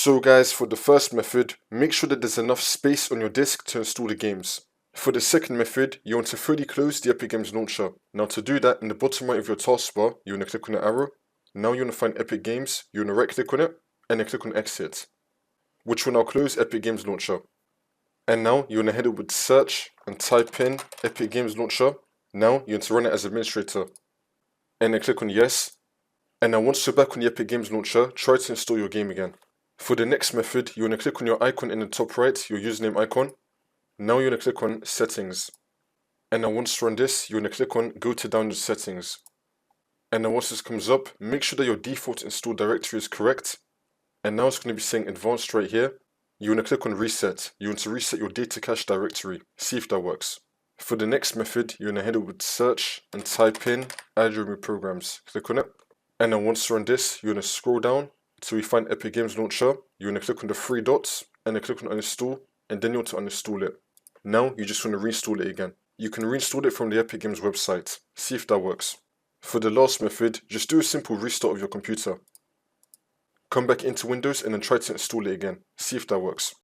So guys, for the first method, make sure that there's enough space on your disk to install the games. For the second method, you want to fully close the Epic Games launcher. Now to do that, in the bottom right of your taskbar, you want to click on the arrow. Now you want to find Epic Games, you want to right click on it, and then click on Exit, which will now close Epic Games Launcher. And now you want to head it with search and type in Epic Games Launcher. Now you want to run it as administrator. And then click on Yes. And now once you're back on the Epic Games Launcher, try to install your game again. For the next method, you want to click on your icon in the top right, your username icon. Now you want to click on Settings. And now once you run this, you want to click on Go to Download Settings. And now once this comes up, make sure that your default installed directory is correct. And now it's going to be saying Advanced right here. You want to click on Reset. You want to reset your data cache directory. See if that works. For the next method, you want to head over to Search and type in Add Remove Programs. Click on it. And then once you run this, you want to scroll down till you find Epic Games Launcher. You want to click on the three dots and then click on Uninstall, and then you want to uninstall it. Now you just want to reinstall it again. You can reinstall it from the Epic Games website. See if that works. For the last method, just do a simple restart of your computer. Come back into Windows and then try to install it again. See if that works.